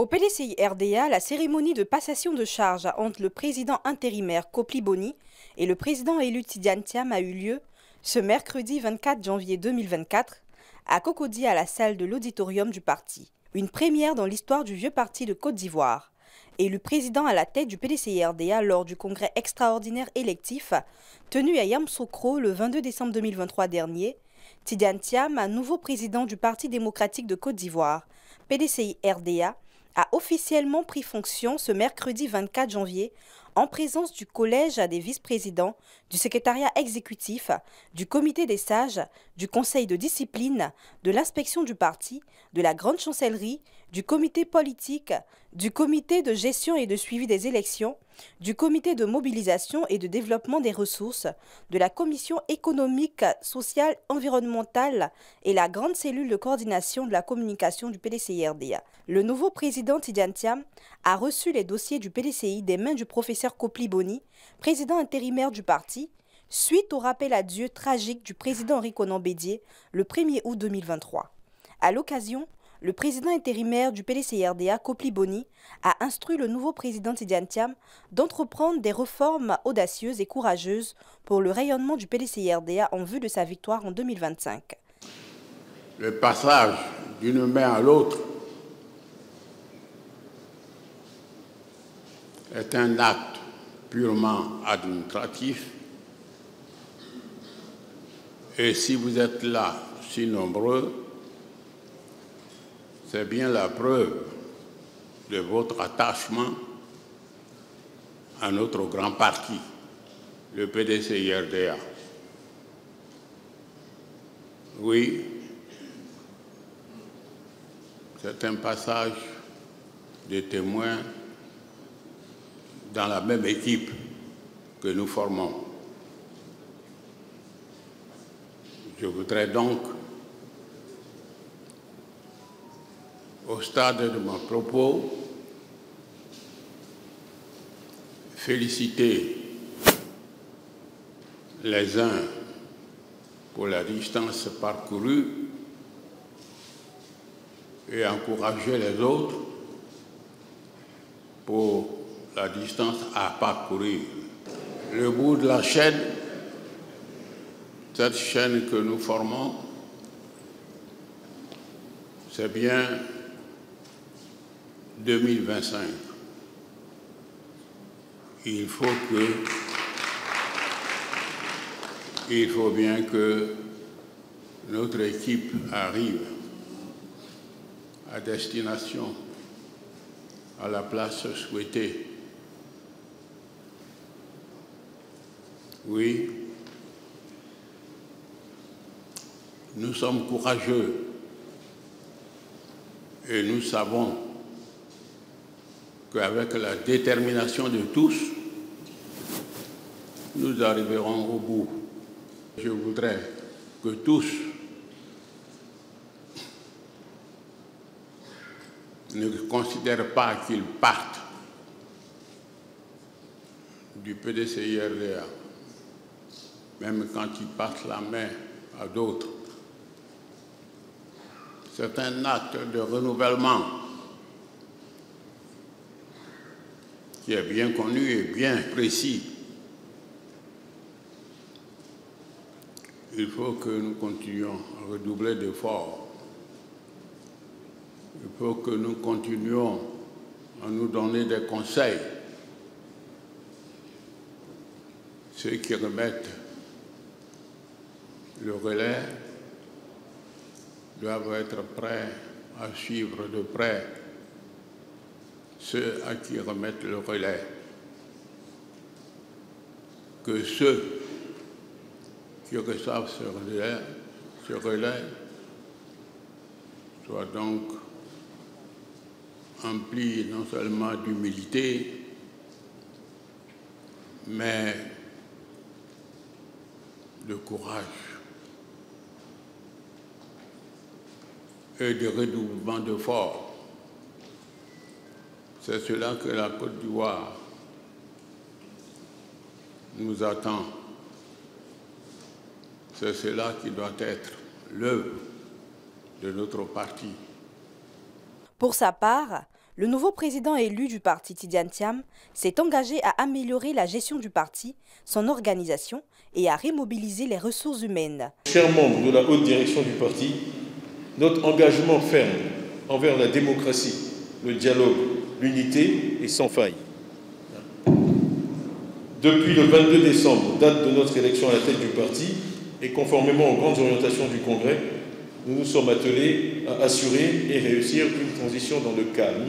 PDCI-RDA, la cérémonie de passation de charge entre le président intérimaire Kopli Boni et le président élu Tidiane Thiam a eu lieu ce mercredi 24 janvier 2024 à Cocody, à la salle de l'auditorium du parti. Une première dans l'histoire du vieux parti de Côte d'Ivoire. Élu président à la tête du PDCI-RDA lors du congrès extraordinaire électif tenu à Yamoussoukro le 22 décembre 2023 dernier, Tidiane Thiam, nouveau président du Parti démocratique de Côte d'Ivoire, PDCI-RDA, a officiellement pris fonction ce mercredi 24 janvier en présence du collège des vice-présidents, du secrétariat exécutif, du comité des sages, du conseil de discipline, de l'inspection du parti, de la grande chancellerie, du comité politique, du comité de gestion et de suivi des élections, du comité de mobilisation et de développement des ressources, de la commission économique, sociale, environnementale et la grande cellule de coordination de la communication du PDCI-RDA. Le nouveau président Tidiane Thiam a reçu les dossiers du PDCI des mains du professeur Kopli Boni, président intérimaire du parti, suite au rappel à Dieu tragique du président Henri Konan Bédié le 1er août 2023. À l'occasion, le président intérimaire du PDCI-RDA, Kopli Boni, a instruit le nouveau président Tidiane Thiam d'entreprendre des réformes audacieuses et courageuses pour le rayonnement du PDCI-RDA en vue de sa victoire en 2025. Le passage d'une main à l'autre est un acte purement administratif. Et si vous êtes là, si nombreux, c'est bien la preuve de votre attachement à notre grand parti, le PDCI-RDA. Oui, c'est un passage de témoins dans la même équipe que nous formons. Je voudrais donc, au stade de mon propos, féliciter les uns pour la distance parcourue et encourager les autres pour la distance à parcourir. Le bout de la chaîne, cette chaîne que nous formons, c'est bien 2025. Il faut bien que notre équipe arrive à destination, à la place souhaitée. Oui, nous sommes courageux et nous savons qu'avec la détermination de tous, nous arriverons au bout. Je voudrais que tous ne considèrent pas qu'ils partent du PDCI-RDA, même quand ils passent la main à d'autres. C'est un acte de renouvellement qui est bien connu et bien précis. Il faut que nous continuions à redoubler d'efforts. Il faut que nous continuions à nous donner des conseils. Ceux qui remettent le relais doivent être prêts à suivre de près ceux à qui remettent le relais. Que ceux qui reçoivent ce relais soient donc emplis non seulement d'humilité, mais de courage et de redoublement d'efforts. C'est cela que la Côte d'Ivoire nous attend. C'est cela qui doit être l'œuvre de notre parti. Pour sa part, Le nouveau président élu du parti Tidiane Thiam s'est engagé à améliorer la gestion du parti, son organisation et à remobiliser les ressources humaines. Chers membres de la haute direction du parti, notre engagement ferme envers la démocratie, le dialogue, l'unité est sans faille. Depuis le 22 décembre, date de notre élection à la tête du parti, et conformément aux grandes orientations du Congrès, nous nous sommes attelés à assurer et réussir une transition dans le calme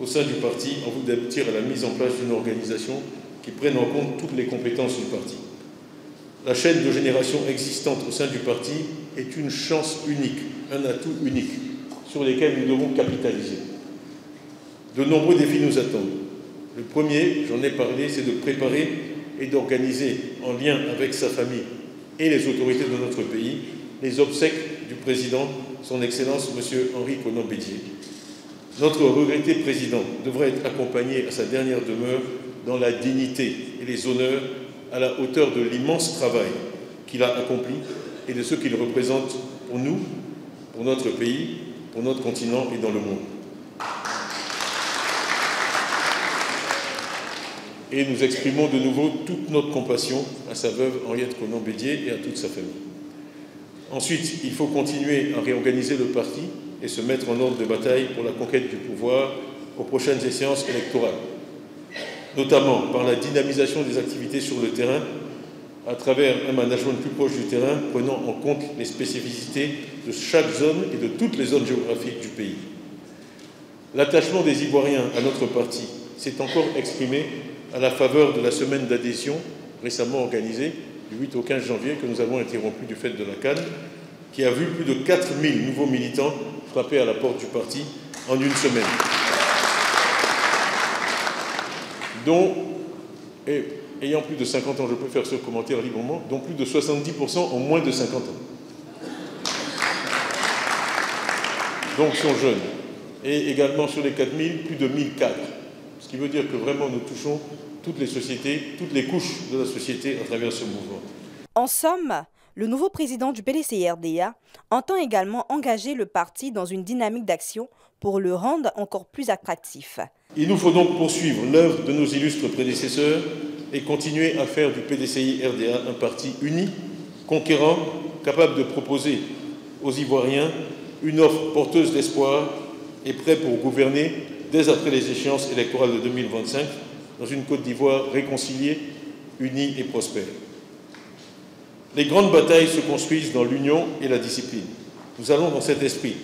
au sein du parti en vue d'aboutir à la mise en place d'une organisation qui prenne en compte toutes les compétences du parti. La chaîne de génération existante au sein du parti est une chance unique, un atout unique sur lesquels nous devons capitaliser. De nombreux défis nous attendent. Le premier, j'en ai parlé, c'est de préparer et d'organiser en lien avec sa famille et les autorités de notre pays les obsèques du président, son Excellence M. Henri Konan Bédié. Notre regretté président devrait être accompagné à sa dernière demeure dans la dignité et les honneurs à la hauteur de l'immense travail qu'il a accompli et de ce qu'il représente pour nous, pour notre pays, pour notre continent et dans le monde. Et nous exprimons de nouveau toute notre compassion à sa veuve Henriette Konan Bédié et à toute sa famille. Ensuite, il faut continuer à réorganiser le parti et se mettre en ordre de bataille pour la conquête du pouvoir aux prochaines échéances électorales, notamment par la dynamisation des activités sur le terrain, à travers un management plus proche du terrain, prenant en compte les spécificités de chaque zone et de toutes les zones géographiques du pays. L'attachement des Ivoiriens à notre parti s'est encore exprimé à la faveur de la semaine d'adhésion récemment organisée du 8 au 15 janvier que nous avons interrompu du fait de la CAN, qui a vu plus de 4000 nouveaux militants frapper à la porte du parti en une semaine. Dont, et ayant plus de 50 ans, je peux faire ce commentaire librement, dont plus de 70% ont moins de 50 ans. Donc sont jeunes. Et également sur les 4000, plus de 1000 cadres. Ce qui veut dire que vraiment nous touchons toutes les sociétés, toutes les couches de la société à travers ce mouvement. En somme, le nouveau président du PDCI-RDA entend également engager le parti dans une dynamique d'action pour le rendre encore plus attractif. Il nous faut donc poursuivre l'œuvre de nos illustres prédécesseurs et continuer à faire du PDCI-RDA un parti uni, conquérant, capable de proposer aux Ivoiriens une offre porteuse d'espoir et prêt pour gouverner dès après les échéances électorales de 2025 dans une Côte d'Ivoire réconciliée, unie et prospère. Les grandes batailles se construisent dans l'union et la discipline. Nous allons dans cet esprit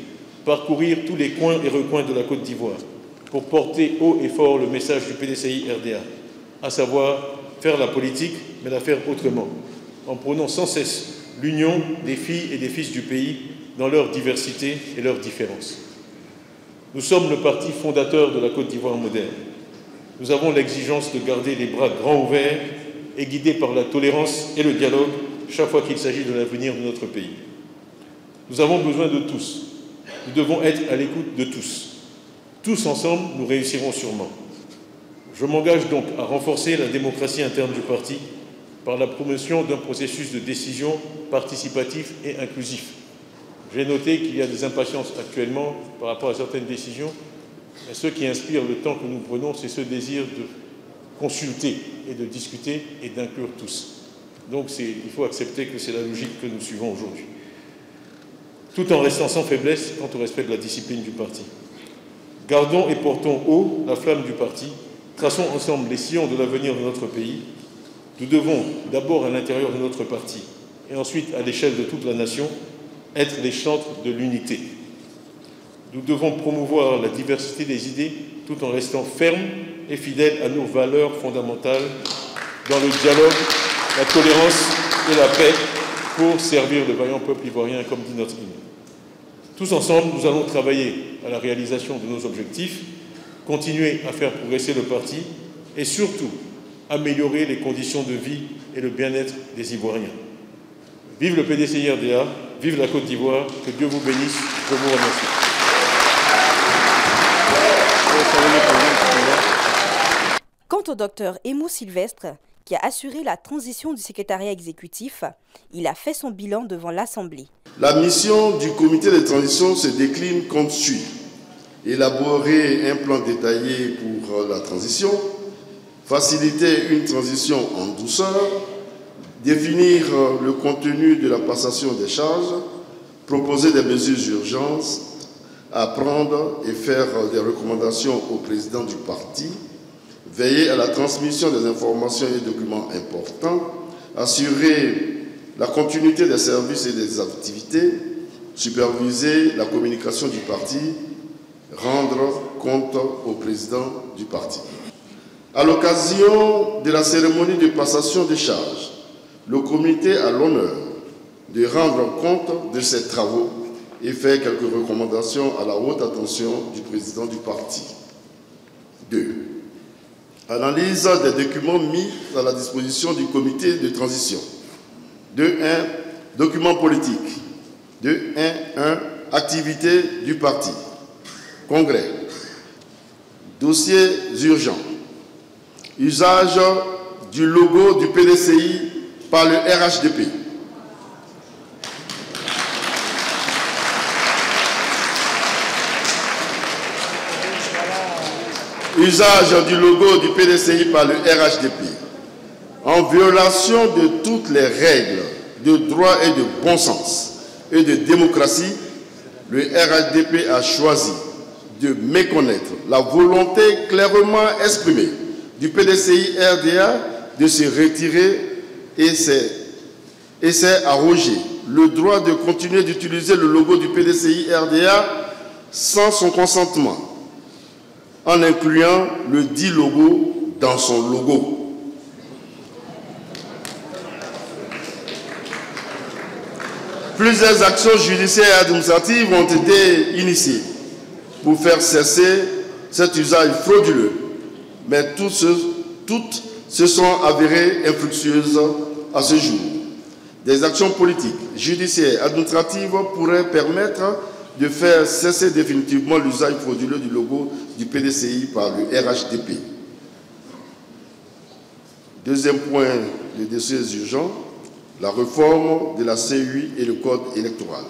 parcourir tous les coins et recoins de la Côte d'Ivoire pour porter haut et fort le message du PDCI-RDA, à savoir faire la politique, mais la faire autrement, en prônant sans cesse l'union des filles et des fils du pays dans leur diversité et leurs différences. Nous sommes le parti fondateur de la Côte d'Ivoire moderne. Nous avons l'exigence de garder les bras grands ouverts et guidés par la tolérance et le dialogue chaque fois qu'il s'agit de l'avenir de notre pays. Nous avons besoin de tous. Nous devons être à l'écoute de tous. Tous ensemble, nous réussirons sûrement. Je m'engage donc à renforcer la démocratie interne du parti par la promotion d'un processus de décision participatif et inclusif. J'ai noté qu'il y a des impatiences actuellement par rapport à certaines décisions. Et ce qui inspire le temps que nous prenons, c'est ce désir de consulter et de discuter et d'inclure tous. Donc il faut accepter que c'est la logique que nous suivons aujourd'hui. Tout en restant sans faiblesse quant au respect de la discipline du parti. Gardons et portons haut la flamme du parti, traçons ensemble les sillons de l'avenir de notre pays. Nous devons, d'abord à l'intérieur de notre parti, et ensuite à l'échelle de toute la nation, être les chantres de l'unité. Nous devons promouvoir la diversité des idées tout en restant fermes et fidèles à nos valeurs fondamentales dans le dialogue, la tolérance et la paix pour servir le vaillant peuple ivoirien, comme dit notre hymne. Tous ensemble, nous allons travailler à la réalisation de nos objectifs, continuer à faire progresser le parti et surtout améliorer les conditions de vie et le bien-être des Ivoiriens. Vive le PDCI-RDA, vive la Côte d'Ivoire, que Dieu vous bénisse, je vous remercie. Quant au docteur Aimou Sylvestre, qui a assuré la transition du secrétariat exécutif, il a fait son bilan devant l'Assemblée. La mission du comité de transition se décline comme suit. élaborer un plan détaillé pour la transition, faciliter une transition en douceur, définir le contenu de la passation des charges, proposer des mesures d'urgence à prendre et faire des recommandations au président du parti, veiller à la transmission des informations et documents importants, assurer la continuité des services et des activités, superviser la communication du parti, rendre compte au président du parti. À l'occasion de la cérémonie de passation des charges, le comité a l'honneur de rendre compte de ses travaux et faire quelques recommandations à la haute attention du président du parti. 2. Analyse des documents mis à la disposition du comité de transition. 2.1. Documents politiques. 2.1.1. Activités du parti. Congrès. Dossiers urgents. Usage du logo du PDCI par le RHDP. Usage du logo du PDCI par le RHDP. En violation de toutes les règles de droit et de bon sens et de démocratie, le RHDP a choisi de méconnaître la volonté clairement exprimée du PDCI RDA de se retirer et s'est arrogé le droit de continuer d'utiliser le logo du PDCI RDA sans son consentement, en incluant le dit logo dans son logo. Plusieurs actions judiciaires et administratives ont été initiées pour faire cesser cet usage frauduleux, mais toutes se sont avérées infructueuses à ce jour. Des actions politiques, judiciaires, administratives pourraient permettre de faire cesser définitivement l'usage frauduleux du logo du PDCI par le RHDP. Deuxième point de dossiers urgents, la réforme de la CEI et le code électoral.